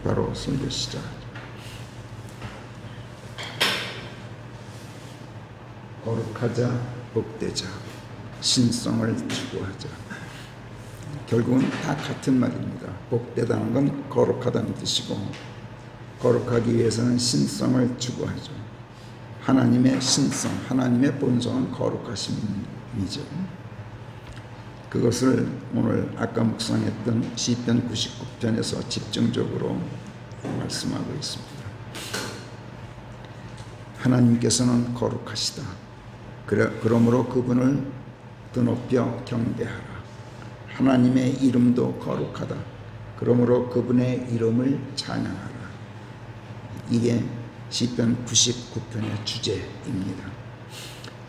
바로 설교 시작하죠. 거룩하자, 복되자, 신성을 추구하자. 결국은 다 같은 말입니다. 복되다는 건 거룩하다는 뜻이고, 거룩하기 위해서는 신성을 추구하죠. 하나님의 신성, 하나님의 본성은 거룩하심이죠. 그것을 오늘 아까 묵상했던 시편 99편에서 집중적으로 말씀하고 있습니다. 하나님께서는 거룩하시다. 그러므로 그분을 드높여 경배하라. 하나님의 이름도 거룩하다. 그러므로 그분의 이름을 찬양하라. 이게 시편 99편의 주제입니다.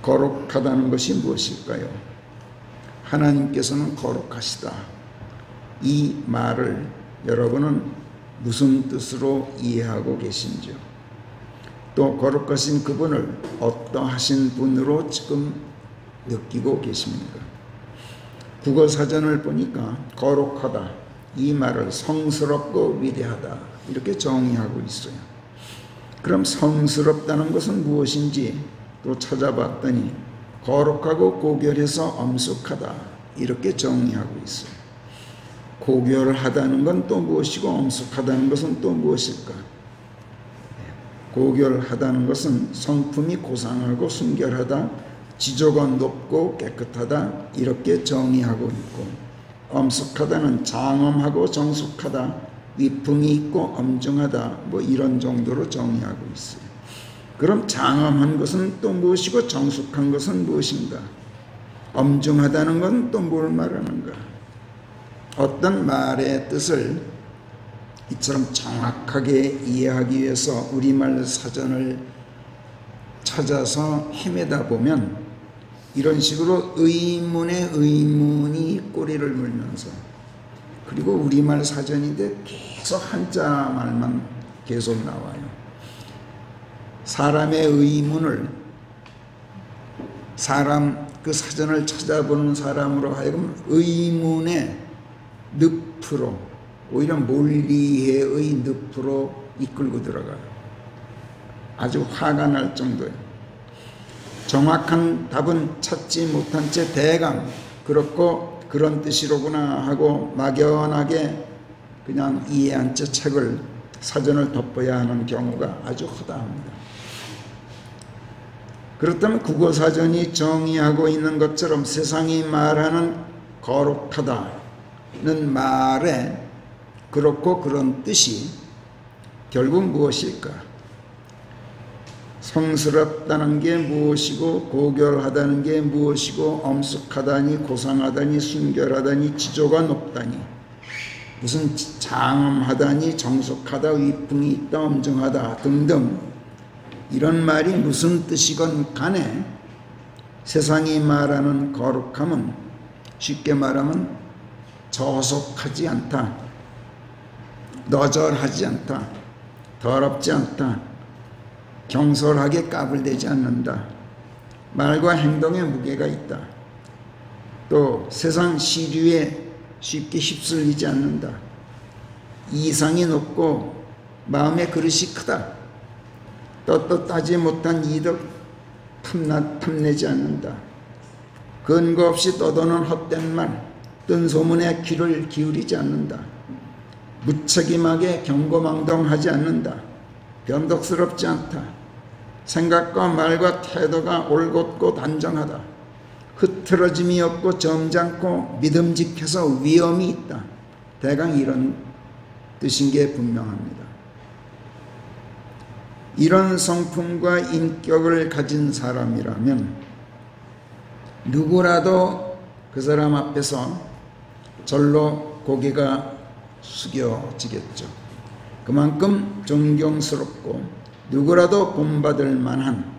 거룩하다는 것이 무엇일까요? 하나님께서는 거룩하시다. 이 말을 여러분은 무슨 뜻으로 이해하고 계신지요? 또 거룩하신 그분을 어떠하신 분으로 지금 느끼고 계십니까? 국어사전을 보니까 거룩하다, 이 말을 성스럽고 위대하다 이렇게 정의하고 있어요. 그럼 성스럽다는 것은 무엇인지 또 찾아봤더니 거룩하고 고결해서 엄숙하다 이렇게 정의하고 있어요. 고결하다는 건 또 무엇이고 엄숙하다는 것은 또 무엇일까? 고결하다는 것은 성품이 고상하고 순결하다, 지조가 높고 깨끗하다 이렇게 정의하고 있고, 엄숙하다는 장엄하고 정숙하다, 위풍이 있고 엄중하다 뭐 이런 정도로 정의하고 있어요. 그럼 장엄한 것은 또 무엇이고 정숙한 것은 무엇인가? 엄중하다는 건 또 뭘 말하는가? 어떤 말의 뜻을 이처럼 정확하게 이해하기 위해서 우리말 사전을 찾아서 헤매다 보면 이런 식으로 의문에 의문이 꼬리를 물면서, 그리고 우리말 사전인데 계속 한자 말만 계속 나와요. 사람의 의문을 그 사전을 찾아보는 사람으로 하여금 의문의 늪으로, 오히려 몰리해의 늪으로 이끌고 들어가요. 아주 화가 날 정도예요. 정확한 답은 찾지 못한 채 대강 그렇고 그런 뜻이로구나 하고 막연하게 그냥 이해한 채 책을, 사전을 덮어야 하는 경우가 아주 허다합니다. 그렇다면 국어사전이 정의하고 있는 것처럼 세상이 말하는 거룩하다는 말에 그렇고 그런 뜻이 결국 무엇일까? 성스럽다는 게 무엇이고, 고결하다는 게 무엇이고, 엄숙하다니, 고상하다니, 순결하다니, 지조가 높다니, 무슨 장엄하다니, 정숙하다, 위풍이 있다, 엄중하다 등등 이런 말이 무슨 뜻이건 간에 세상이 말하는 거룩함은 쉽게 말하면 저속하지 않다, 너절하지 않다, 더럽지 않다, 경솔하게 까불대지 않는다, 말과 행동에 무게가 있다, 또 세상 시류에 쉽게 휩쓸리지 않는다, 이상이 높고 마음의 그릇이 크다, 떳떳하지 못한 이득 탐내지 않는다, 근거 없이 떠도는 헛된 말, 뜬 소문에 귀를 기울이지 않는다, 무책임하게 경고망동하지 않는다, 변덕스럽지 않다, 생각과 말과 태도가 올곧고 단정하다, 흐트러짐이 없고 점잖고 믿음직해서 위엄이 있다. 대강 이런 뜻인 게 분명합니다. 이런 성품과 인격을 가진 사람이라면 누구라도 그 사람 앞에서 절로 고개가 숙여지겠죠. 그만큼 존경스럽고 누구라도 본받을 만한,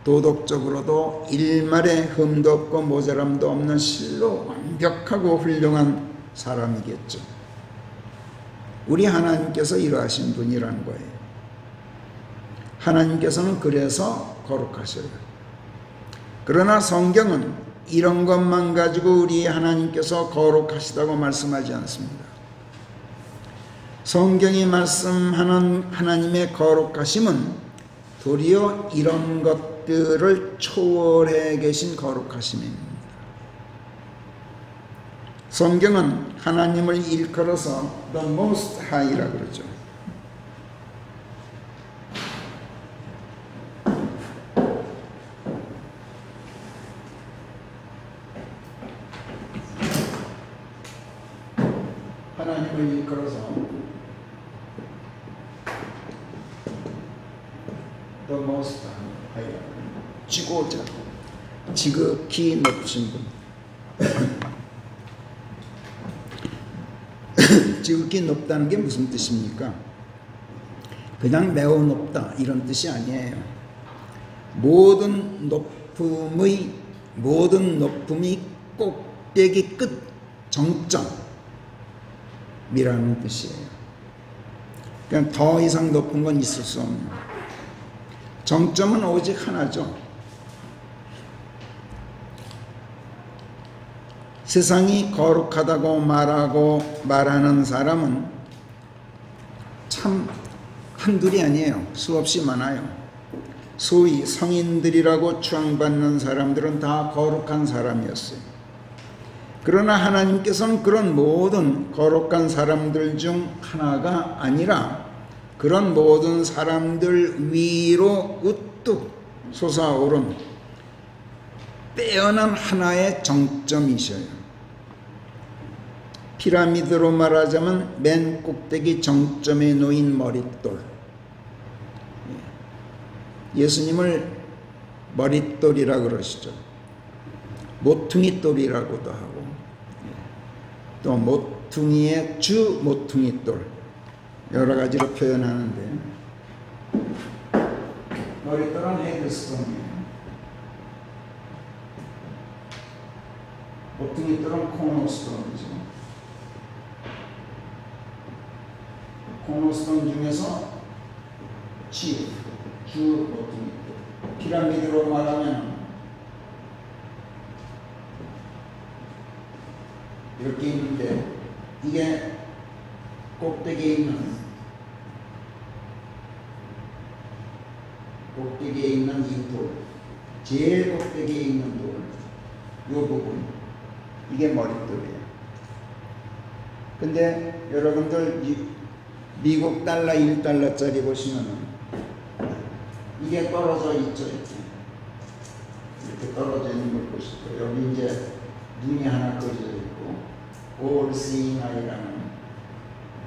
도덕적으로도 일말의 흠도 없고 모자람도 없는 실로 완벽하고 훌륭한 사람이겠죠. 우리 하나님께서 이러하신 분이라는 거예요. 하나님께서는 그래서 거룩하셔요. 그러나 성경은 이런 것만 가지고 우리 하나님께서 거룩하시다고 말씀하지 않습니다. 성경이 말씀하는 하나님의 거룩하심은 도리어 이런 것들을 초월해 계신 거룩하심입니다. 성경은 하나님을 일컬어서 The Most High라고 그러죠. 하나님을 일컬어서 The Most High, 지고자, 지극히 높으신 분. 지극히 높다는 게 무슨 뜻입니까? 그냥 매우 높다 이런 뜻이 아니에요. 모든 높음이 꼭대기 끝 정점이라는 뜻이에요. 그냥 더 이상 높은 건 있을 수 없는. 정점은 오직 하나죠. 세상이 거룩하다고 말하는 사람은 참 한둘이 아니에요. 수없이 많아요. 소위 성인들이라고 추앙받는 사람들은 다 거룩한 사람이었어요. 그러나 하나님께서는 그런 모든 거룩한 사람들 중 하나가 아니라 그런 모든 사람들 위로 우뚝 솟아오른 빼어난 하나의 정점이셔요. 피라미드로 말하자면 맨 꼭대기 정점에 놓인 머릿돌. 예수님을 머릿돌이라 그러시죠. 모퉁이돌이라고도 하고, 또 모퉁이의 주 모퉁이돌, 여러 가지로 표현하는데, 머릿돌은 헤드스톤이에요. 모퉁이돌은 코너스톤이죠. 코너스톤 중에서 주 모퉁이돌. 피라미드로 말하면 이렇게 있는데, 이게 꼭대기에 있는 이 돌, 제일 꼭대기에 있는 돌, 이 부분, 이게 머릿돌이에요. 근데 여러분들 미국 달러 1달러짜리 보시면은 이게 떨어져 있죠. 이렇게 떨어져 있는 걸 보시고, 여기 이제 눈이 하나 그려져 있고, All Seeing Eye라는,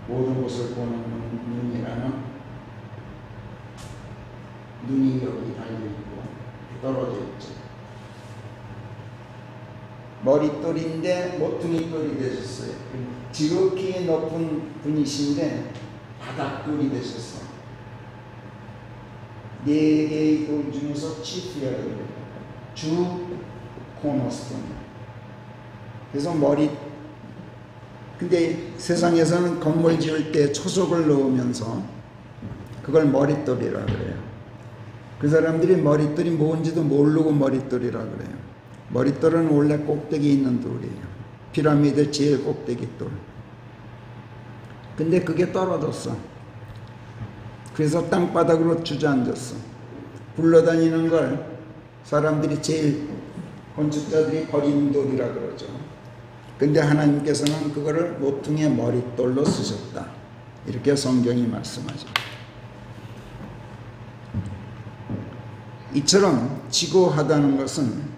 모든 것을 보는 눈이라는 눈이 여기 달려있고 떨어져 있죠. 머릿돌인데 모퉁이돌이 되셨어요. 지극히 높은 분이신데 바닥돌이 되셨어. 네 개의 돌 중에서 치프야, 주 코너스톤. 그래서 근데 세상에서는 건물 지을 때 초석을 넣으면서 그걸 머릿돌이라 그래요. 그 사람들이 머릿돌이 뭔지도 모르고 머릿돌이라 그래요. 머릿돌은 원래 꼭대기에 있는 돌이에요. 피라미드 제일 꼭대기 돌. 근데 그게 떨어졌어. 그래서 땅바닥으로 주저앉았어. 굴러다니는 걸 사람들이 제일 건축자들이 버린 돌이라 그러죠. 근데 하나님께서는 그거를 모퉁이의 머릿돌로 쓰셨다. 이렇게 성경이 말씀하죠. 이처럼 지고하다는 것은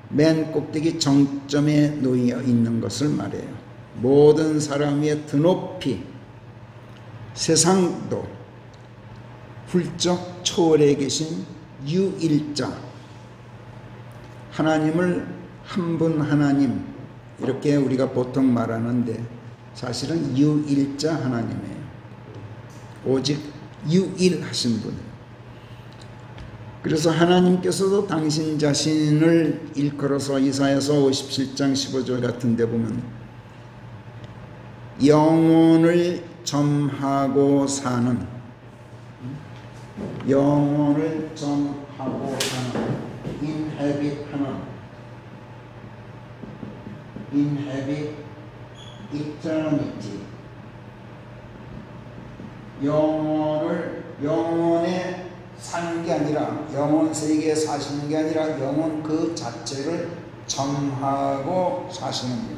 맨 꼭대기 정점에 놓여 있는 것을 말해요. 모든 사람 위에 드높이 세상도 훌쩍 초월해 계신 유일자, 하나님을 한 분 하나님, 이렇게 우리가 보통 말하는데 사실은 유일자 하나님이에요. 오직 유일하신 분이에요. 그래서 하나님께서도 당신 자신을 일컬어서 이사야서 57장 15절 같은 데 보면 영혼을 점하고 사는, 영혼을 점하고 사는, inhabit eternity, 영혼에 사는 게 아니라, 영혼 세계에 사시는 게 아니라 영혼 그 자체를 점하고 사시는 거예요.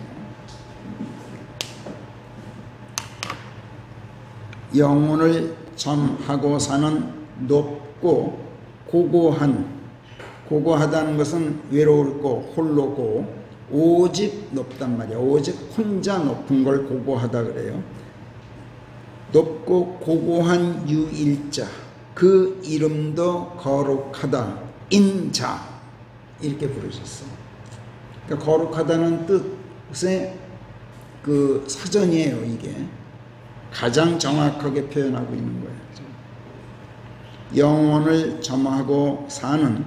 영혼을 점하고 사는 높고 고고하다는 것은 외로울고 홀로고 오직 높단 말이야. 오직 혼자 높은 걸 고고하다 그래요. 높고 고고한 유일자, 그 이름도 거룩하다. 인자 이렇게 부르셨어. 그러니까 거룩하다는 뜻의 그 사전이에요. 이게 가장 정확하게 표현하고 있는 거예요. 영혼을 점하고 사는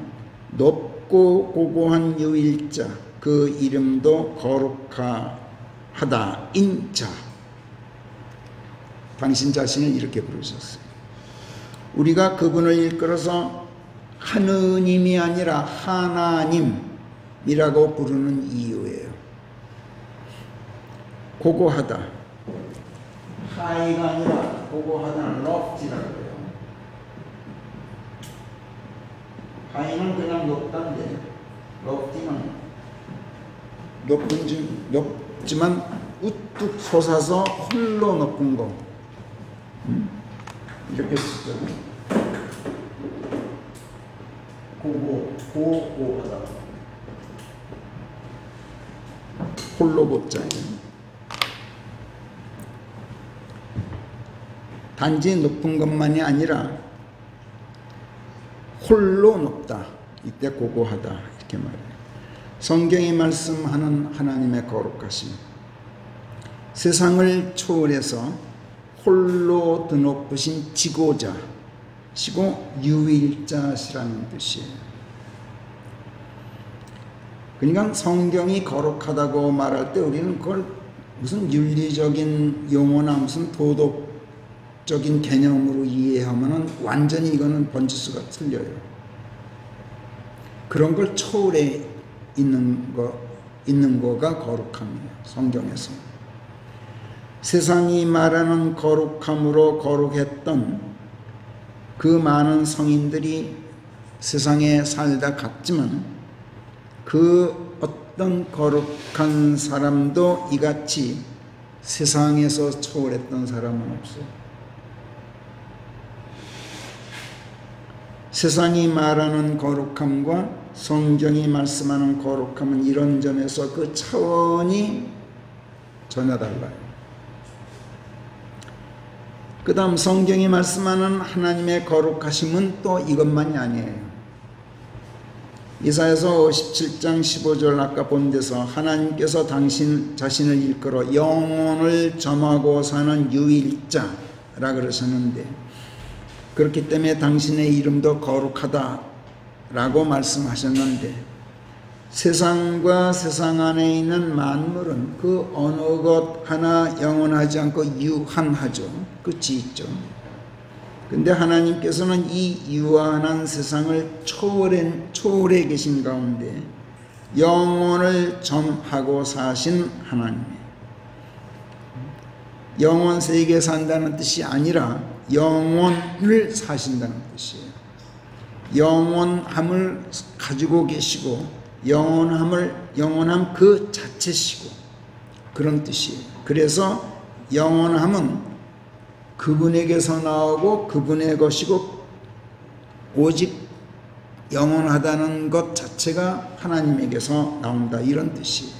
높고 고고한 유일자, 그 이름도 거룩하다. 인자. 당신 자신을 이렇게 부르셨어요. 우리가 그분을 일컬어서 하느님이 아니라 하나님이라고 부르는 이유예요. 고고하다. 하이가 아니라 고고하다는 lofty라고 해요. 하이는 그냥 높다인데 lofty는 높지만 우뚝 솟아서 홀로 높은 거. 이렇게 쓰죠. 고고하다. 홀로 보자예요. 단지 높은 것만이 아니라 홀로 높다. 이때 고고하다 이렇게 말해요. 성경이 말씀하는 하나님의 거룩하심, 세상을 초월해서 홀로 드높으신 지고자시고 유일자시라는 뜻이에요. 그러니까 성경이 거룩하다고 말할 때 우리는 그걸 무슨 윤리적인 용어나 무슨 도덕적인 개념으로 이해하면은 완전히 이거는 번지수가 틀려요. 그런 걸 초월해 있는 거가 거룩함이에요. 성경에서. 세상이 말하는 거룩함으로 거룩했던 그 많은 성인들이 세상에 살다 갔지만 그 어떤 거룩한 사람도 이같이 세상에서 초월했던 사람은 없어요. 세상이 말하는 거룩함과 성경이 말씀하는 거룩함은 이런 점에서 그 차원이 전혀 달라요. 그 다음 성경이 말씀하는 하나님의 거룩하심은 또 이것만이 아니에요. 이사야서 57장 15절 아까 본 데서 하나님께서 당신 자신을 일컬어 영혼을 점하고 사는 유일자라 그러셨는데, 그렇기 때문에 당신의 이름도 거룩하다라고 말씀하셨는데, 세상과 세상 안에 있는 만물은 그 어느 것 하나 영원하지 않고 유한하죠. 끝이 있죠. 근데 하나님께서는 이 유한한 세상을 초월해 계신 가운데 영혼을 점하고 사신 하나님이에요. 영혼 세계에 산다는 뜻이 아니라 영혼을 사신다는 뜻이에요. 영원함을 가지고 계시고 영원함 그 자체시고 그런 뜻이에요. 그래서 영원함은 그분에게서 나오고 그분의 것이고 오직 영원하다는 것 자체가 하나님에게서 나온다, 이런 뜻이에요.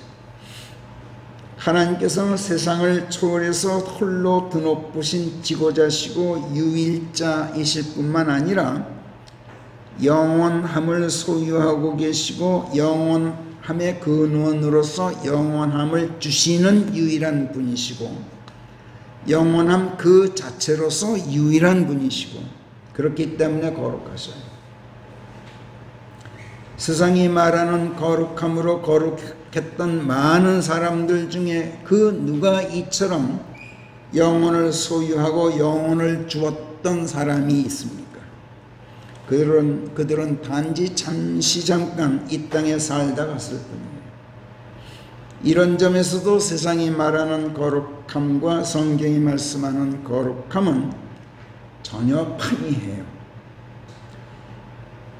하나님께서는 세상을 초월해서 홀로 드높으신 지고자시고 유일자이실 뿐만 아니라 영원함을 소유하고 계시고 영원함의 근원으로서 영원함을 주시는 유일한 분이시고 영원함 그 자체로서 유일한 분이시고 그렇기 때문에 거룩하셔요. 세상이 말하는 거룩함으로 거룩했던 많은 사람들 중에 그 누가 이처럼 영혼을 소유하고 영혼을 주었던 사람이 있습니까? 그들은 단지 잠시 잠깐 이 땅에 살다 갔을 뿐이에요. 이런 점에서도 세상이 말하는 거룩함과 성경이 말씀하는 거룩함은 전혀 판이해요.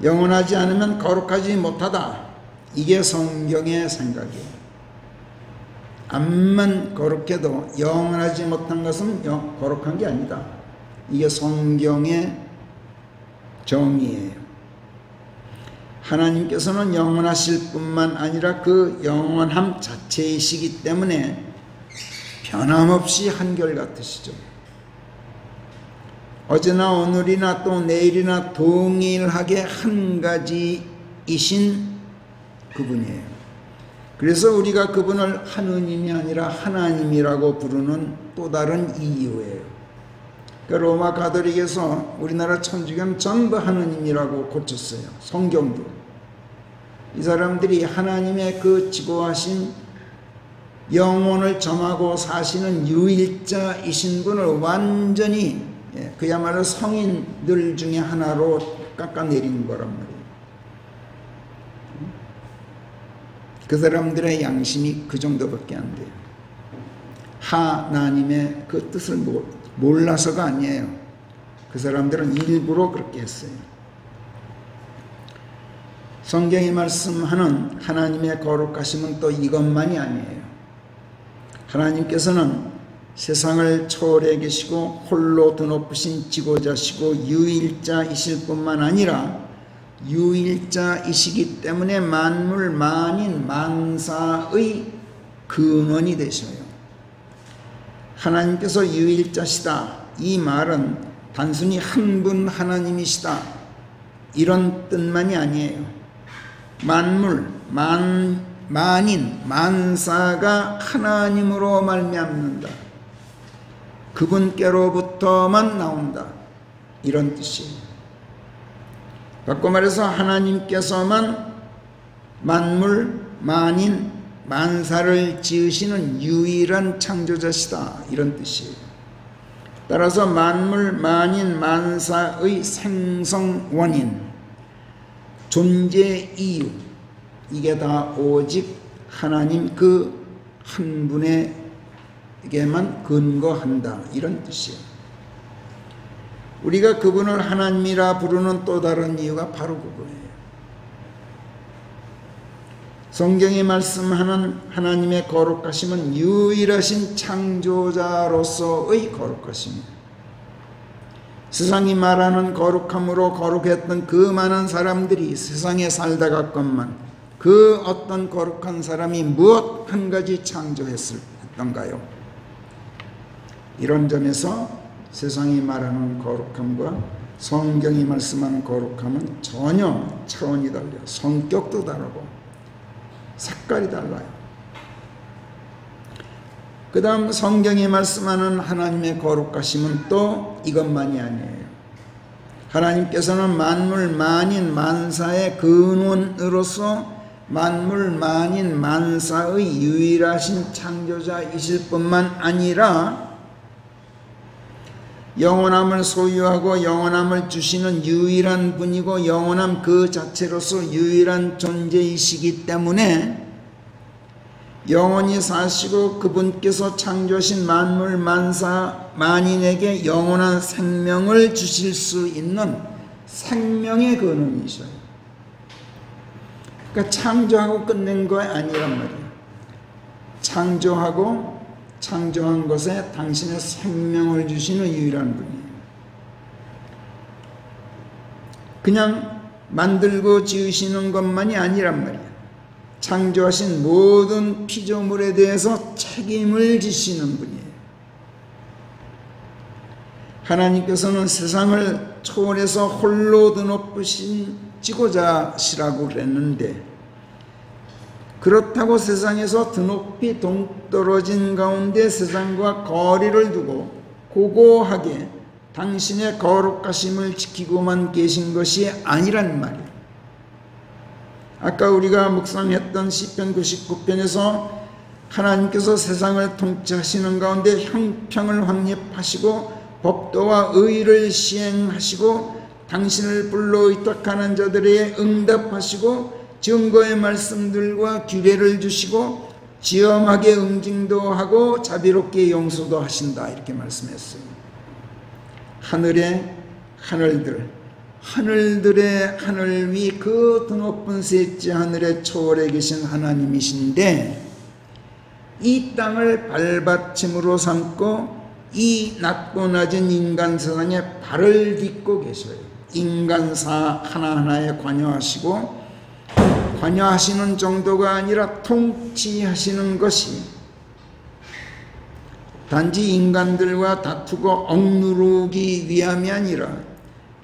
영원하지 않으면 거룩하지 못하다. 이게 성경의 생각이에요. 암만 거룩해도 영원하지 못한 것은 거룩한 게 아니다. 이게 성경의 정의예요. 하나님께서는 영원하실 뿐만 아니라 그 영원함 자체이시기 때문에 변함없이 한결같으시죠. 어제나 오늘이나 또 내일이나 동일하게 한 가지이신 그분이에요. 그래서 우리가 그분을 하느님이 아니라 하나님이라고 부르는 또 다른 이유예요. 그러니까 로마 가톨릭에서 우리나라 천주교는 전부 하느님이라고 고쳤어요. 성경도. 이 사람들이 하나님의 그 지고하신 영혼을 점하고 사시는 유일자이신 분을 완전히 그야말로 성인들 중에 하나로 깎아내린 거란 말이에요. 그 사람들의 양심이 그 정도밖에 안 돼요. 하나님의 그 뜻을 몰라서가 아니에요. 그 사람들은 일부러 그렇게 했어요. 성경이 말씀하는 하나님의 거룩하심은 또 이것만이 아니에요. 하나님께서는 세상을 초월해 계시고 홀로 드높으신 지고자시고 유일자이실 뿐만 아니라 유일자이시기 때문에 만물 만인 만사의 근원이 되셔요. 하나님께서 유일자시다. 이 말은 단순히 한 분 하나님이시다. 이런 뜻만이 아니에요. 만물, 만인, 만사가 하나님으로 말미암는다. 그분께로부터만 나온다. 이런 뜻이에요. 바꿔 말해서 하나님께서만 만물, 만인, 만사를 지으시는 유일한 창조자시다. 이런 뜻이에요. 따라서 만물, 만인, 만사의 생성 원인, 존재 이유, 이게 다 오직 하나님 그 한 분에게만 근거한다. 이런 뜻이에요. 우리가 그분을 하나님이라 부르는 또 다른 이유가 바로 그거예요. 성경이 말씀하는 하나님의 거룩하심은 유일하신 창조자로서의 거룩하심이에요. 세상이 말하는 거룩함으로 거룩했던 그 많은 사람들이 세상에 살다갔건만 그 어떤 거룩한 사람이 무엇 한 가지 창조했던가요? 이런 점에서 세상이 말하는 거룩함과 성경이 말씀하는 거룩함은 전혀 차원이 달라요. 성격도 다르고 색깔이 달라요. 그 다음 성경이 말씀하는 하나님의 거룩하심은 또 이것만이 아니에요. 하나님께서는 만물 만인 만사의 근원으로서 만물 만인 만사의 유일하신 창조자이실 뿐만 아니라 영원함을 소유하고 영원함을 주시는 유일한 분이고 영원함 그 자체로서 유일한 존재이시기 때문에 영원히 사시고 그분께서 창조하신 만물 만사 만인에게 영원한 생명을 주실 수 있는 생명의 근원이셔요. 그러니까 창조하고 끝낸 거 아니란 말이에요. 창조하고 창조한 것에 당신의 생명을 주시는 유일한 분이에요. 그냥 만들고 지으시는 것만이 아니란 말이에요. 창조하신 모든 피조물에 대해서 책임을 지시는 분이에요. 하나님께서는 세상을 초월해서 홀로 드높으신 지고자시라고 그랬는데 그렇다고 세상에서 드높이 동떨어진 가운데 세상과 거리를 두고 고고하게 당신의 거룩하심을 지키고만 계신 것이 아니란 말이에요. 아까 우리가 묵상했던 시편 99편에서 하나님께서 세상을 통치하시는 가운데 형평을 확립하시고 법도와 의를 시행하시고 당신을 불러 의탁하는 자들에게 응답하시고 증거의 말씀들과 규례를 주시고 지엄하게 응징도 하고 자비롭게 용서도 하신다. 이렇게 말씀했어요. 하늘의 하늘들, 하늘들의 하늘 위 그 드높은 셋째 하늘의 초월에 계신 하나님이신데 이 땅을 발받침으로 삼고 이 낮고 낮은 인간 세상에 발을 딛고 계셔요. 인간사 하나하나에 관여하시고, 관여하시는 정도가 아니라 통치하시는 것이 단지 인간들과 다투고 억누르기 위함이 아니라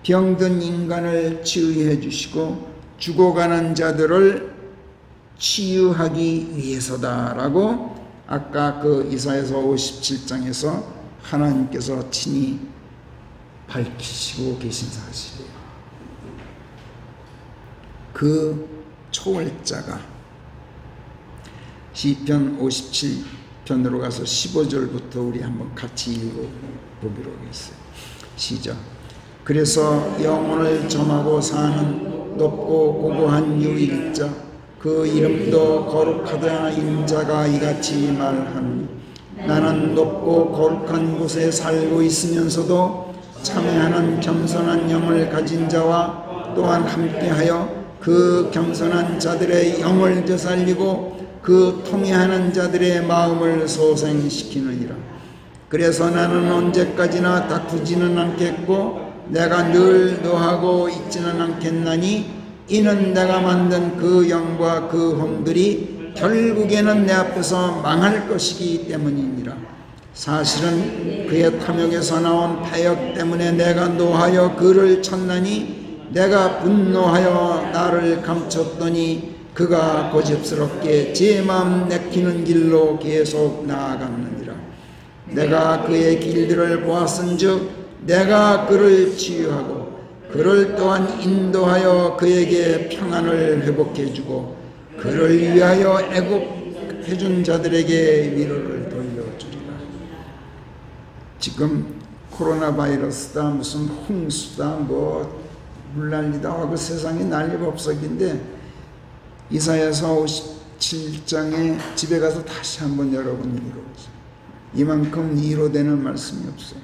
병든 인간을 치유해 주시고 죽어가는 자들을 치유하기 위해서다라고 아까 그 이사야서 57장에서 하나님께서 친히 밝히시고 계신 사실이에요. 그 초월자가 시편 57편으로 가서 15절부터 우리 한번 같이 읽어보기로 하겠어요. 시작. 그래서 영혼을 점하고 사는 높고 고고한 유일자 그 이름도 거룩하다 인자가 이같이 말하노니 나는 높고 거룩한 곳에 살고 있으면서도 참회하는 겸손한 영을 가진 자와 또한 함께하여 그 겸손한 자들의 영을 되살리고 그 통회하는 자들의 마음을 소생시키느니라. 그래서 나는 언제까지나 다투지는 않겠고 내가 늘 노하고 있지는 않겠나니 이는 내가 만든 그 영과 그 hom들이 결국에는 내 앞에서 망할 것이기 때문이니라. 사실은 그의 탐욕에서 나온 패역 때문에 내가 노하여 그를 쳤나니 내가 분노하여 나를 감췄더니 그가 고집스럽게 제 마음 내키는 길로 계속 나아갔느니라. 내가 그의 길들을 보았은즉 내가 그를 치유하고 그를 또한 인도하여 그에게 평안을 회복해주고 그를 위하여 애국해준 자들에게 위로를 돌려주리라. 지금 코로나 바이러스다 무슨 홍수다 뭐 물난리다 하고 세상이 난리법석인데 이사야서 57장에 집에 가서 다시 한번 여러분 읽어보세요. 이만큼 위로되는 말씀이 없어요.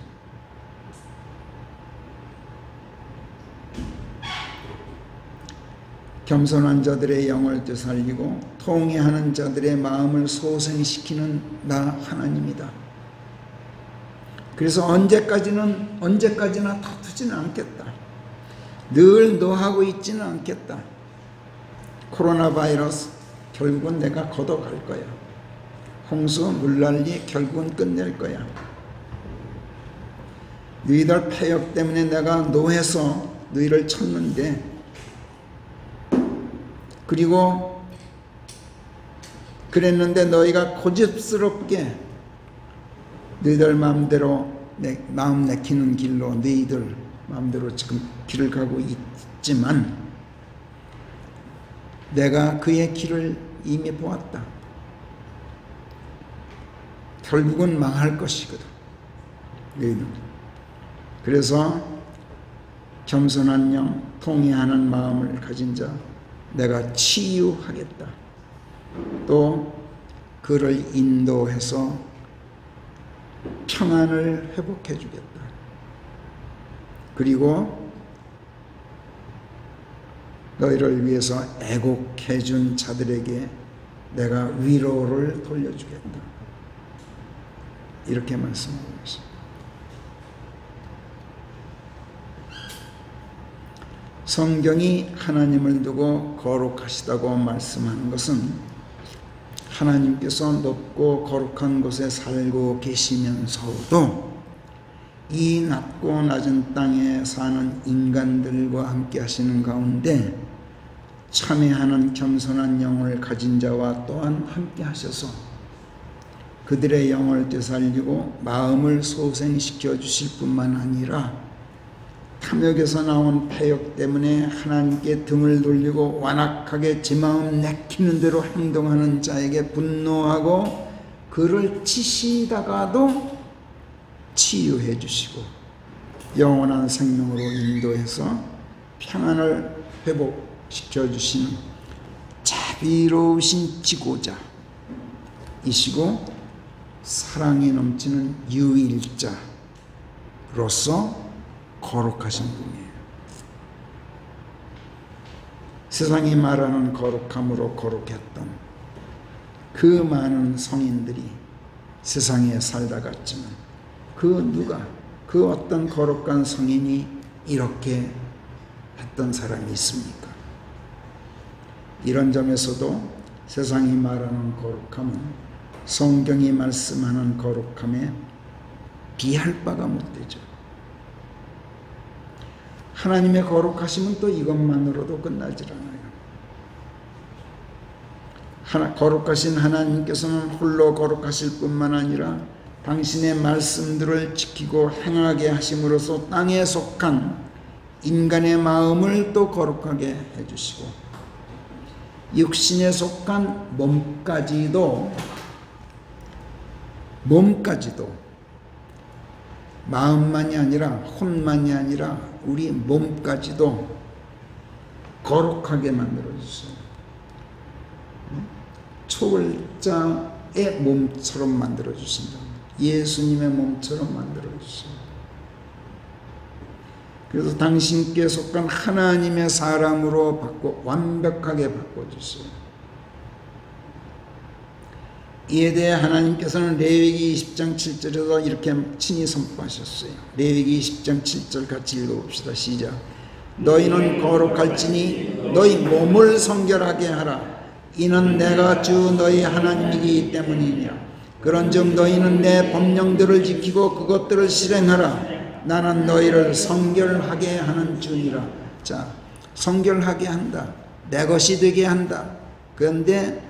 겸손한 자들의 영을 되살리고 통회하는 자들의 마음을 소생시키는 나 하나님이다. 그래서 언제까지나 다투지는 않겠다. 늘 노하고 있지는 않겠다. 코로나 바이러스 결국은 내가 걷어갈 거야. 홍수 물난리 결국은 끝낼 거야. 너희들 패역 때문에 내가 노해서 너희를 쳤는데 그리고 그랬는데 너희가 고집스럽게 너희들 마음대로 마음 내키는 길로 너희들 마음대로 지금 길을 가고 있지만 내가 그의 길을 이미 보았다. 결국은 망할 것이거든. 너희는. 그래서 겸손한 영, 통회하는 마음을 가진 자 내가 치유하겠다. 또 그를 인도해서 평안을 회복해 주겠다. 그리고 너희를 위해서 애곡해 준 자들에게 내가 위로를 돌려주겠다. 이렇게 말씀하고 있습니다. 성경이 하나님을 두고 거룩하시다고 말씀하는 것은 하나님께서 높고 거룩한 곳에 살고 계시면서도 이 낮고 낮은 땅에 사는 인간들과 함께 하시는 가운데 참회하는 겸손한 영을 가진 자와 또한 함께 하셔서 그들의 영을 되살리고 마음을 소생시켜 주실 뿐만 아니라 탐욕에서 나온 패역 때문에 하나님께 등을 돌리고 완악하게 제 마음 내키는 대로 행동하는 자에게 분노하고 그를 치시다가도 치유해 주시고 영원한 생명으로 인도해서 평안을 회복시켜 주시는 자비로우신 지고자이시고 사랑이 넘치는 유일자로서 거룩하신 분이에요. 세상이 말하는 거룩함으로 거룩했던 그 많은 성인들이 세상에 살다 갔지만 그 어떤 거룩한 성인이 이렇게 했던 사람이 있습니까? 이런 점에서도 세상이 말하는 거룩함은 성경이 말씀하는 거룩함에 비할 바가 못 되죠. 하나님의 거룩하심은 또 이것만으로도 끝나질 않아요. 거룩하신 하나님께서는 홀로 거룩하실 뿐만 아니라 당신의 말씀들을 지키고 행하게 하심으로써 땅에 속한 인간의 마음을 또 거룩하게 해주시고 육신에 속한 몸까지도 마음만이 아니라 혼만이 아니라 우리 몸까지도 거룩하게 만들어주세요. 초월자의 몸처럼 만들어주신다. 예수님의 몸처럼 만들어주세요. 그래서 당신께 속한 하나님의 사람으로 완벽하게 바꿔주세요. 이에 대해 하나님께서는 레위기 20장 7절에서 이렇게 친히 선포하셨어요. 레위기 20장 7절 같이 읽어봅시다. 시작. 너희는 거룩할지니 너희 몸을 성결하게 하라. 이는 내가 주 너희 하나님이기 때문이니라. 그런즉 너희는 내 법령들을 지키고 그것들을 실행하라. 나는 너희를 성결하게 하는 주니라. 자, 성결하게 한다. 내 것이 되게 한다. 그런데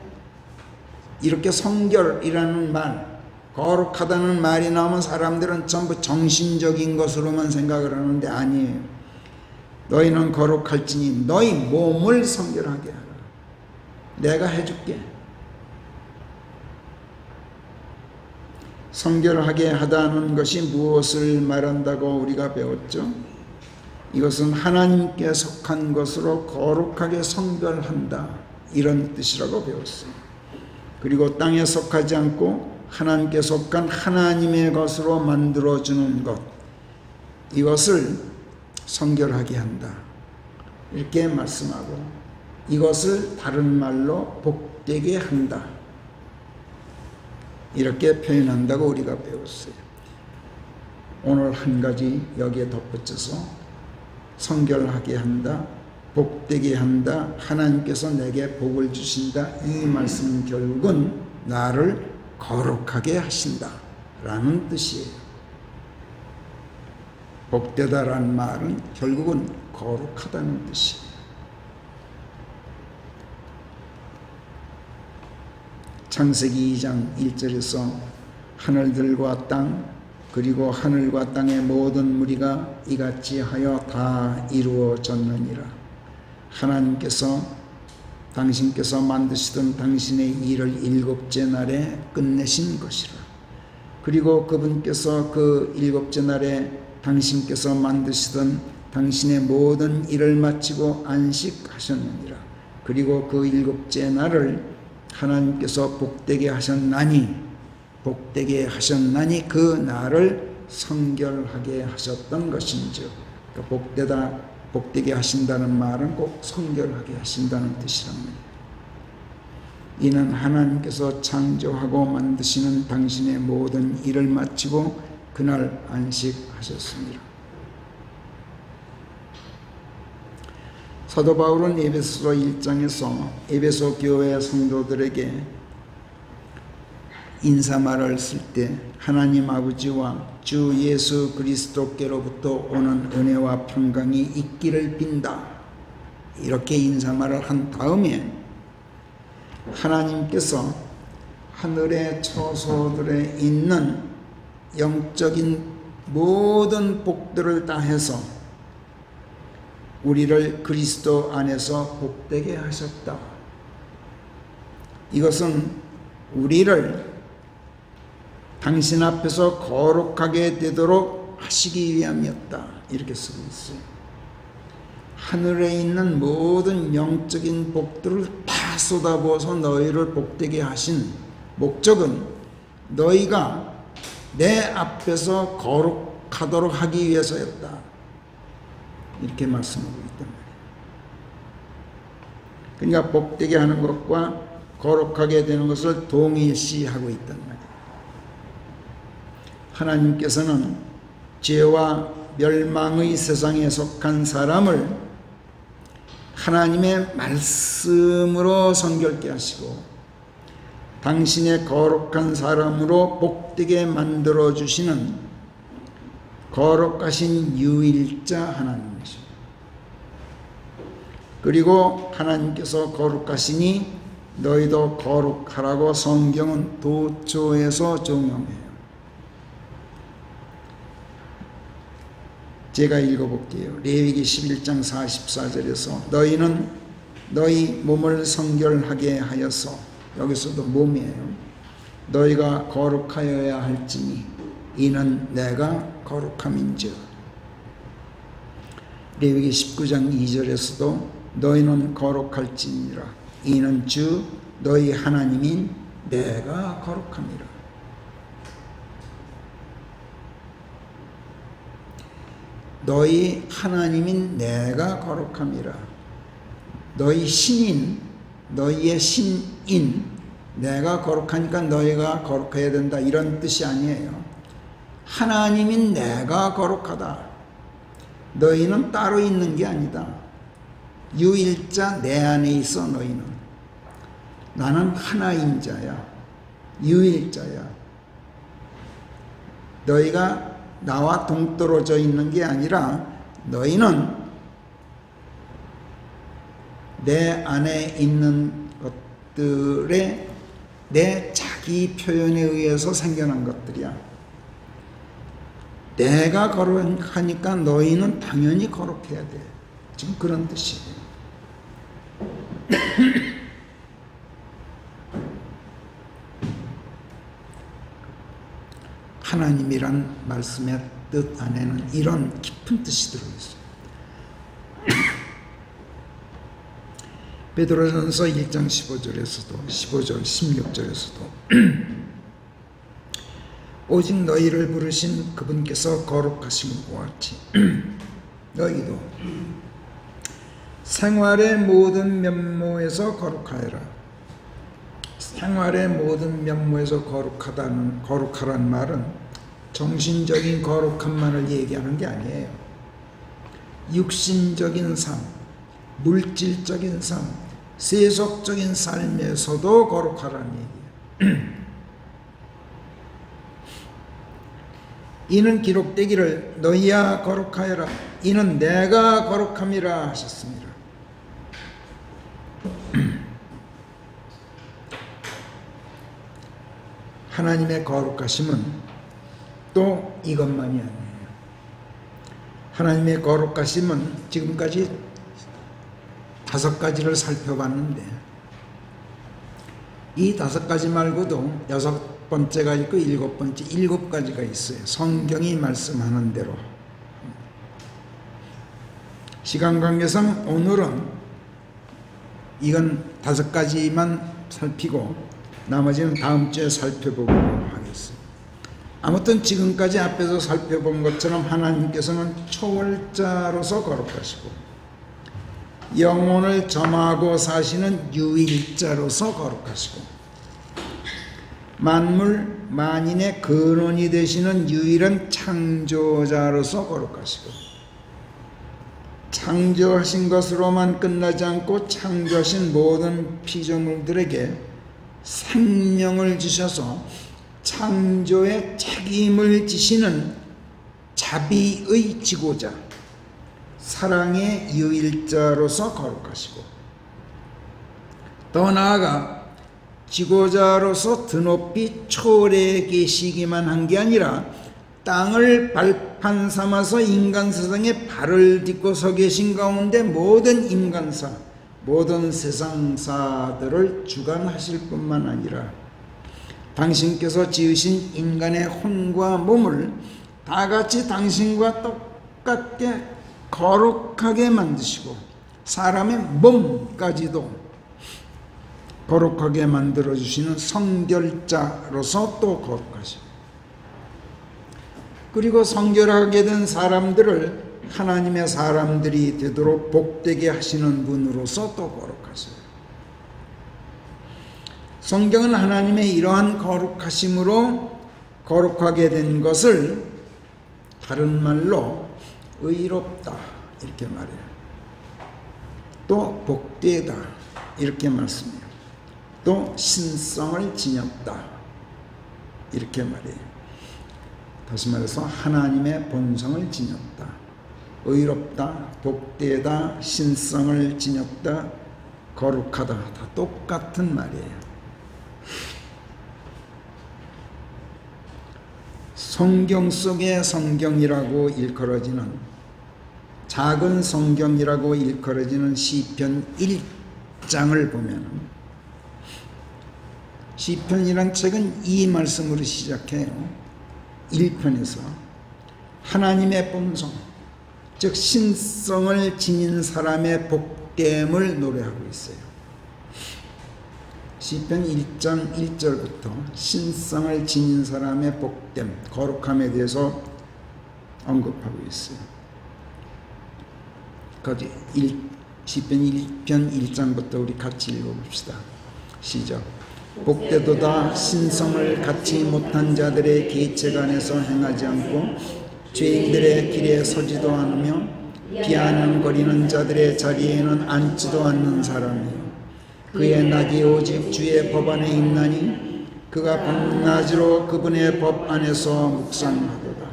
이렇게 성결이라는 말, 거룩하다는 말이 나오면 사람들은 전부 정신적인 것으로만 생각을 하는데 아니에요. 너희는 거룩할지니 너희 몸을 성결하게 하라. 내가 해줄게. 성결하게 하다는 것이 무엇을 말한다고 우리가 배웠죠? 이것은 하나님께 속한 것으로 거룩하게 성결한다, 이런 뜻이라고 배웠어요. 그리고 땅에 속하지 않고 하나님께 속한 하나님의 것으로 만들어주는 것, 이것을 성결하게 한다, 이렇게 말씀하고, 이것을 다른 말로 복되게 한다, 이렇게 표현한다고 우리가 배웠어요. 오늘 한 가지 여기에 덧붙여서 성결하게 한다, 복되게 한다, 하나님께서 내게 복을 주신다, 이 말씀은 결국은 나를 거룩하게 하신다 라는 뜻이에요. 복되다라는 말은 결국은 거룩하다는 뜻이에요. 창세기 2장 1절에서 하늘들과 땅 그리고 하늘과 땅의 모든 무리가 이같이 하여 다 이루어졌느니라. 하나님께서 당신께서 만드시던 당신의 일을 일곱째 날에 끝내신 것이라. 그리고 그분께서 그 일곱째 날에 당신께서 만드시던 당신의 모든 일을 마치고 안식하셨느니라. 그리고 그 일곱째 날을 하나님께서 복되게 하셨나니 그 날을 성결하게 하셨던 것인즉, 그러니까 복되게 하신다는 말은 꼭 성결하게 하신다는 뜻이랍니다. 이는 하나님께서 창조하고 만드시는 당신의 모든 일을 마치고 그날 안식하셨습니다. 사도 바울은 에베소서 1장에서 에베소 교회 성도들에게 인사말을 쓸 때 하나님 아버지와 주 예수 그리스도께로부터 오는 은혜와 평강이 있기를 빈다, 이렇게 인사말을 한 다음에 하나님께서 하늘의 처소들에 있는 영적인 모든 복들을 다 해서 우리를 그리스도 안에서 복되게 하셨다. 이것은 우리를 당신 앞에서 거룩하게 되도록 하시기 위함이었다, 이렇게 쓰고 있어요. 하늘에 있는 모든 영적인 복들을 다 쏟아부어서 너희를 복되게 하신 목적은 너희가 내 앞에서 거룩하도록 하기 위해서였다. 이렇게 말씀하고 있단 말이에요. 그러니까 복되게 하는 것과 거룩하게 되는 것을 동일시하고 있단 말이에요. 하나님께서는 죄와 멸망의 세상에 속한 사람을 하나님의 말씀으로 성결케 하시고 당신의 거룩한 사람으로 복되게 만들어 주시는 거룩하신 유일자 하나님이십니다. 그리고 하나님께서 거룩하시니 너희도 거룩하라고 성경은 도초에서 종용해요. 제가 읽어볼게요. 레위기 11장 44절에서 너희는 너희 몸을 성결하게 하여서, 여기서도 몸이에요. 너희가 거룩하여야 할지니 이는 내가 거룩함인즉. 레위기 19장 2절에서도 너희는 거룩할지니라 이는 주 너희 하나님인 내가 거룩함이라. 너희 하나님인 내가 거룩함이라. 너희 신인, 너희의 신인 내가 거룩하니까 너희가 거룩해야 된다, 이런 뜻이 아니에요. 하나님인 내가 거룩하다. 너희는 따로 있는 게 아니다. 유일자 내 안에 있어. 너희는, 나는 하나인 자야, 유일자야. 너희가 나와 동떨어져 있는 게 아니라 너희는 내 안에 있는 것들에 내 자기 표현에 의해서 생겨난 것들이야. 내가 거룩하니까 너희는 당연히 거룩해야 돼. 지금 그런 뜻이에요. 하나님이란 말씀의 뜻 안에는 이런 깊은 뜻이 들어있어요. 베드로전서 1장 15절에서도 15절 16절에서도 오직 너희를 부르신 그분께서 거룩하신 것 같이 너희도 생활의 모든 면모에서 거룩하여라. 생활의 모든 면모에서 거룩하라는 말은 정신적인 거룩함만을 얘기하는 게 아니에요. 육신적인 삶, 물질적인 삶, 세속적인 삶에서도 거룩하라는 얘기예요. 이는 기록되기를 너희야 거룩하여라 이는 내가 거룩함이라 하셨습니다. 하나님의 거룩하심은 또 이것만이 아니에요. 하나님의 거룩하심은 지금까지 5가지를 살펴봤는데 이 5가지 말고도 6번째가 있고 7번째, 7가지가 있어요. 성경이 말씀하는 대로. 시간 관계상 오늘은 이건 5가지만 살피고 나머지는 다음 주에 살펴보도록 하겠습니다. 아무튼 지금까지 앞에서 살펴본 것처럼 하나님께서는 초월자로서 거룩하시고 영혼을 점하고 사시는 유일자로서 거룩하시고 만물 만인의 근원이 되시는 유일한 창조자로서 거룩하시고 창조하신 것으로만 끝나지 않고 창조하신 모든 피조물들에게 생명을 주셔서 창조의 책임을 지시는 자비의 지고자, 사랑의 유일자로서 거룩하시고 더 나아가 지고자로서 드높이 초월해 계시기만 한 게 아니라 땅을 발판 삼아서 인간 세상에 발을 딛고 서 계신 가운데 모든 인간사, 모든 세상사들을 주관하실 뿐만 아니라 당신께서 지으신 인간의 혼과 몸을 다같이 당신과 똑같게 거룩하게 만드시고 사람의 몸까지도 거룩하게 만들어주시는 성결자로서 또 거룩하시고 그리고 성결하게 된 사람들을 하나님의 사람들이 되도록 복되게 하시는 분으로서 또 거룩하세요. 성경은 하나님의 이러한 거룩하심으로 거룩하게 된 것을 다른 말로 의롭다 이렇게 말해요. 또 복되다 이렇게 말씀해요. 또 신성을 지녔다 이렇게 말해요. 다시 말해서 하나님의 본성을 지녔다, 의롭다, 복되다, 신성을 지녔다, 거룩하다, 다 똑같은 말이에요. 성경 속의 성경이라고 일컬어지는, 작은 성경이라고 일컬어지는 시편 1장을 보면, 시편이란 책은 이 말씀으로 시작해요. 1편에서 하나님의 본성, 즉 신성을 지닌 사람의 복됨을 노래하고 있어요. 시편 1장 1절부터 신성을 지닌 사람의 복됨, 거룩함에 대해서 언급하고 있어요. 거기 시편 1편 1장부터 우리 같이 읽어봅시다. 시작. 복되도다 신성을 갖지 못한 자들의 계책 안에서 행하지 않고 죄인들의 길에 서지도 않으며 비아냥거리는 자들의 자리에는 앉지도 않는 사람이요, 그의 낙이 오직 주의 법 안에 있나니 그가 밤낮으로 그분의 법 안에서 묵상하도다.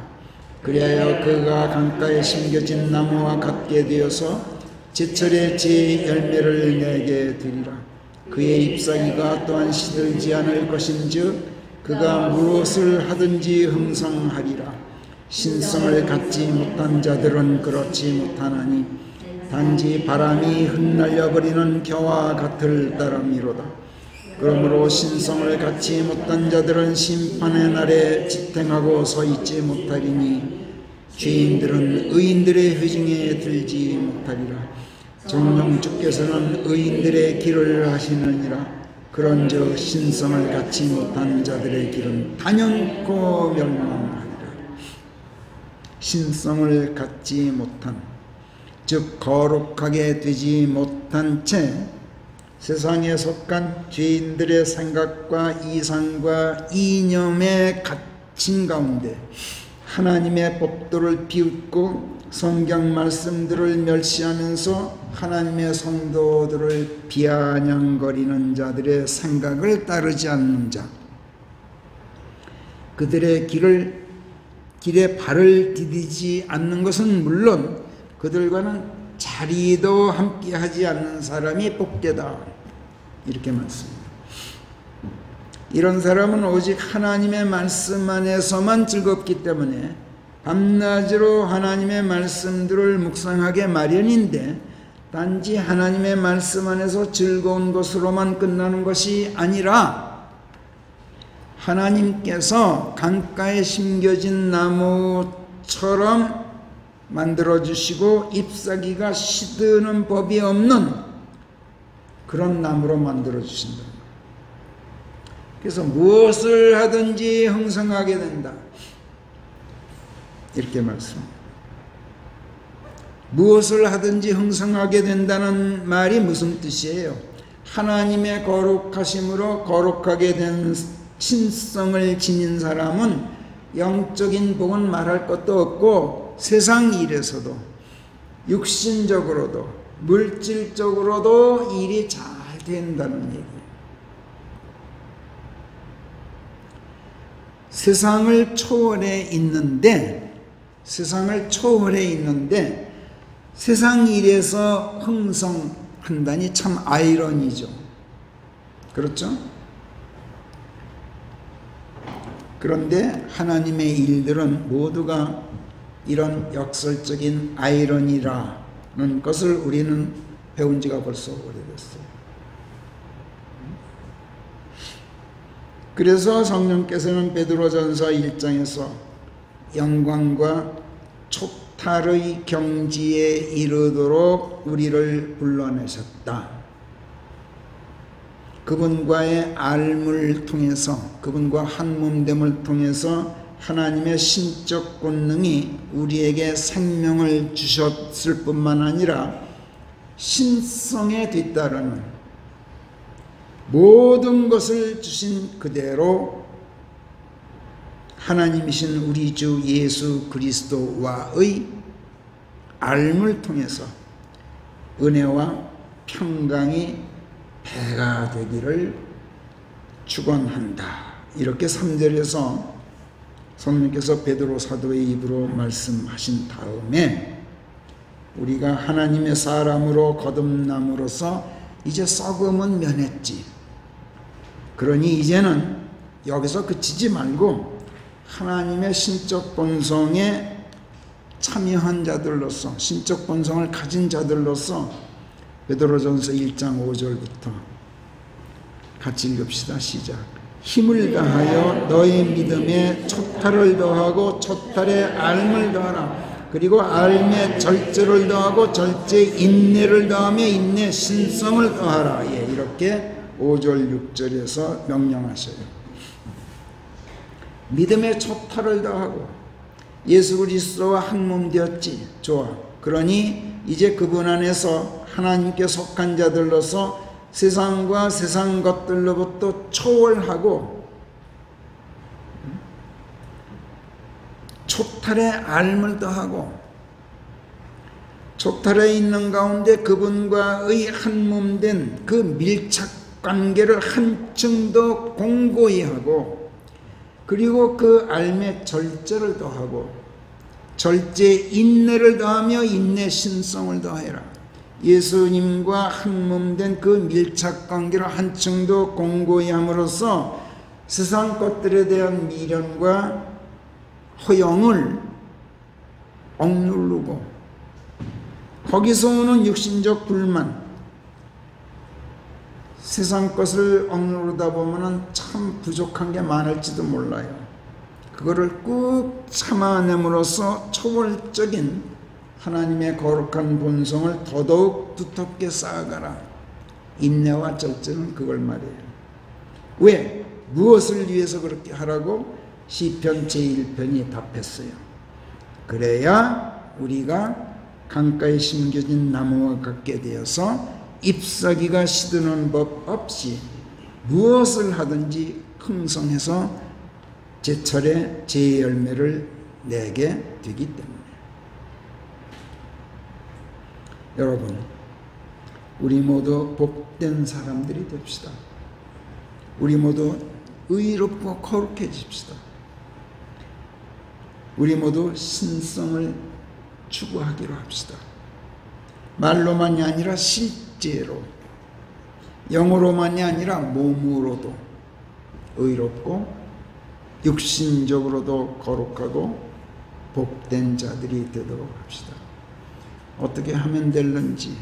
그리하여 그가 강가에 심겨진 나무와 같게 되어서 제철에 제 열매를 내게 되리라. 그의 잎사귀가 또한 시들지 않을 것인즉 그가 무엇을 하든지 흥성하리라. 신성을 갖지 못한 자들은 그렇지 못하나니 단지 바람이 흩날려버리는 겨와 같을 따름이로다. 그러므로 신성을 갖지 못한 자들은 심판의 날에 지탱하고 서 있지 못하리니 죄인들은 의인들의 회중에 들지 못하리라. 정녕 주께서는 의인들의 길을 하시느니라. 그런즉 신성을 갖지 못한 자들의 길은 단연코 멸망하리라. 신성을 갖지 못한, 즉 거룩하게 되지 못한 채 세상에 속한 죄인들의 생각과 이상과 이념에 갇힌 가운데 하나님의 법도를 비웃고 성경 말씀들을 멸시하면서 하나님의 성도들을 비아냥거리는 자들의 생각을 따르지 않는 자, 그들의 길에 발을 디디지 않는 것은 물론 그들과는 자리도 함께 하지 않는 사람이 복되다 이렇게 말씀합니다. 이런 사람은 오직 하나님의 말씀 안에서만 즐겁기 때문에 밤낮으로 하나님의 말씀들을 묵상하게 마련인데, 단지 하나님의 말씀 안에서 즐거운 것으로만 끝나는 것이 아니라 하나님께서 강가에 심겨진 나무처럼 만들어주시고 잎사귀가 시드는 법이 없는 그런 나무로 만들어주신다. 그래서 무엇을 하든지 흥성하게 된다 이렇게 말씀합니다. 무엇을 하든지 흥성하게 된다는 말이 무슨 뜻이에요? 하나님의 거룩하심으로 거룩하게 된 신성을 지닌 사람은 영적인 복은 말할 것도 없고 세상 일에서도 육신적으로도 물질적으로도 일이 잘 된다는 얘기예요. 세상을 초월해 있는데 세상 일에서 흥성한다니 참 아이러니죠. 그렇죠? 그런데 하나님의 일들은 모두가 이런 역설적인 아이러니라는 것을 우리는 배운 지가 벌써 오래됐어요. 그래서 성령께서는 베드로전서 1장에서 영광과 촉탈의 경지에 이르도록 우리를 불러내셨다. 그분과의 알물 통해서, 그분과 한 몸됨을 통해서 하나님의 신적 권능이 우리에게 생명을 주셨을 뿐만 아니라 신성에 뒤따르는 모든 것을 주신 그대로 하나님이신 우리 주 예수 그리스도와의 알물 통해서 은혜와 평강이 배가 되기를 축원한다. 이렇게 3절에서 성령께서 베드로 사도의 입으로 말씀하신 다음에 우리가 하나님의 사람으로 거듭남으로써 이제 썩음은 면했지. 그러니 이제는 여기서 그치지 말고 하나님의 신적 본성에 참여한 자들로서, 신적 본성을 가진 자들로서 베드로전서 1장 5절부터 같이 읽읍시다. 시작. 힘을 다하여 너의 믿음에 초탈을 더하고 초탈에 알을 더하라. 그리고 알에 절제를 더하고 절제에 인내를 더하며 인내에 신성을 더하라. 예, 이렇게 5절 6절에서 명령하셔요. 믿음에 초탈을 더하고 예수 그리스도와 한 몸 되었지. 좋아. 그러니 이제 그분 안에서 하나님께 속한 자들로서 세상과 세상 것들로부터 초월하고 초탈에 알을 더하고 초탈에 있는 가운데 그분과의 한 몸 된 그 밀착 관계를 한층 더 공고히 하고 그리고 그 알매 절제를 더하고 절제에 인내를 더하며 인내 신성을 더해라. 예수님과 한 몸 된 그 밀착 관계를 한층 더 공고히 함으로써 세상 것들에 대한 미련과 허영을 억누르고 거기서 오는 육신적 불만, 세상 것을 억누르다 보면 참 부족한 게 많을지도 몰라요. 그거를 꾹 참아냄으로써 초월적인 하나님의 거룩한 본성을 더더욱 두텁게 쌓아가라. 인내와 절제는 그걸 말해요. 왜? 무엇을 위해서 그렇게 하라고? 시편 제1편이 답했어요. 그래야 우리가 강가에 심겨진 나무와 같게 되어서 잎사귀가 시드는 법 없이 무엇을 하든지 흥성해서 제철에 제 열매를 내게 되기 때문에. 여러분, 우리 모두 복된 사람들이 됩시다. 우리 모두 의롭고 거룩해집시다. 우리 모두 신성을 추구하기로 합시다. 말로만이 아니라 실제로, 영으로만이 아니라 몸으로도 의롭고 육신적으로도 거룩하고 복된 자들이 되도록 합시다. 어떻게 하면 될는지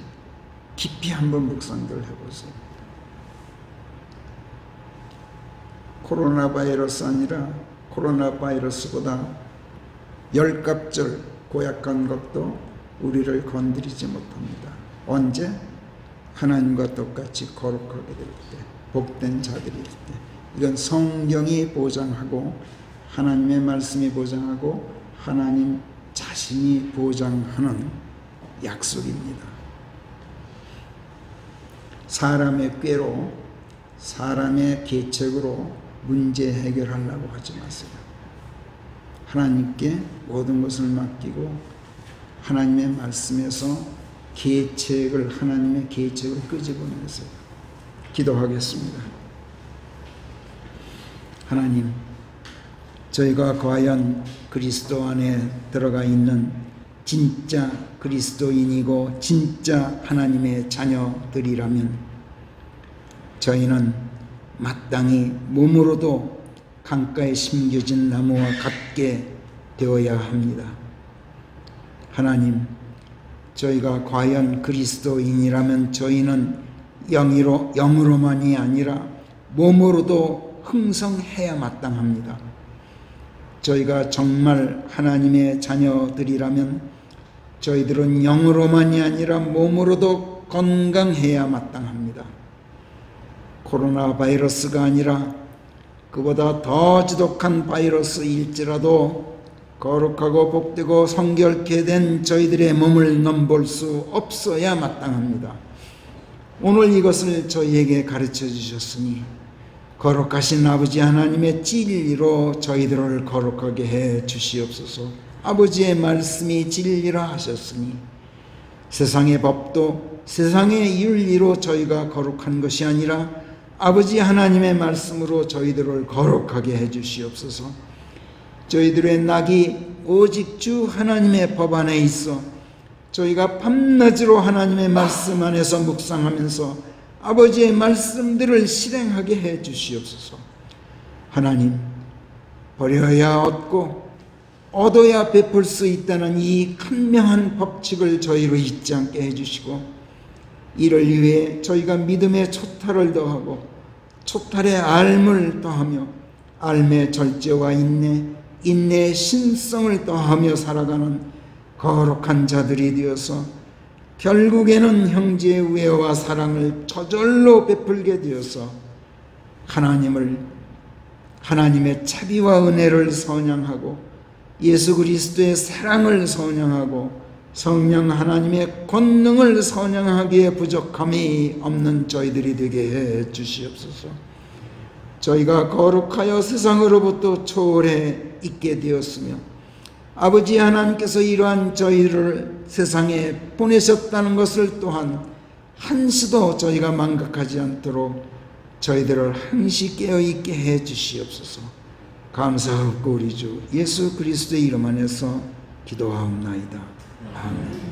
깊이 한번 묵상들 해보세요. 코로나 바이러스 아니라 코로나 바이러스보다 10갑절 고약한 것도 우리를 건드리지 못합니다. 언제? 하나님과 똑같이 거룩하게 될 때, 복된 자들이 될 때. 이건 성경이 보장하고 하나님의 말씀이 보장하고 하나님 자신이 보장하는 약속입니다. 사람의 꾀로, 사람의 계책으로 문제 해결하려고 하지 마세요. 하나님께 모든 것을 맡기고 하나님의 말씀에서 계책을, 하나님의 계책을 끄집어내세요. 기도하겠습니다. 하나님, 저희가 과연 그리스도 안에 들어가 있는 진짜 그리스도인이고 진짜 하나님의 자녀들이라면 저희는 마땅히 몸으로도 강가에 심겨진 나무와 같게 되어야 합니다. 하나님, 저희가 과연 그리스도인이라면 저희는 영으로만이 아니라 몸으로도 흥성해야 마땅합니다. 저희가 정말 하나님의 자녀들이라면 저희들은 영으로만이 아니라 몸으로도 건강해야 마땅합니다. 코로나 바이러스가 아니라 그보다 더 지독한 바이러스일지라도 거룩하고 복되고 성결케 된 저희들의 몸을 넘볼 수 없어야 마땅합니다. 오늘 이것을 저희에게 가르쳐 주셨으니 거룩하신 아버지 하나님의 진리로 저희들을 거룩하게 해 주시옵소서. 아버지의 말씀이 진리라 하셨으니 세상의 법도 세상의 윤리로 저희가 거룩한 것이 아니라 아버지 하나님의 말씀으로 저희들을 거룩하게 해 주시옵소서. 저희들의 낙이 오직 주 하나님의 법 안에 있어 저희가 밤낮으로 하나님의 말씀 안에서 묵상하면서 아버지의 말씀들을 실행하게 해 주시옵소서. 하나님, 버려야 얻고 얻어야 베풀 수 있다는 이 간명한 법칙을 저희로 잊지 않게 해주시고 이를 위해 저희가 믿음의 초탈을 더하고 초탈의 알을 더하며 알의 절제와 인내의 신성을 더하며 살아가는 거룩한 자들이 되어서 결국에는 형제의 우애와 사랑을 저절로 베풀게 되어서 하나님의 자비와 은혜를 선양하고 예수 그리스도의 사랑을 선양하고 성령 하나님의 권능을 선양하기에 부족함이 없는 저희들이 되게 해 주시옵소서. 저희가 거룩하여 세상으로부터 초월해 있게 되었으며 아버지 하나님께서 이러한 저희를 세상에 보내셨다는 것을 또한 한시도 저희가 망각하지 않도록 저희들을 항시 깨어있게 해 주시옵소서. 감사하고 우리 주 예수 그리스도의 이름 안에서 기도하옵나이다. 아멘.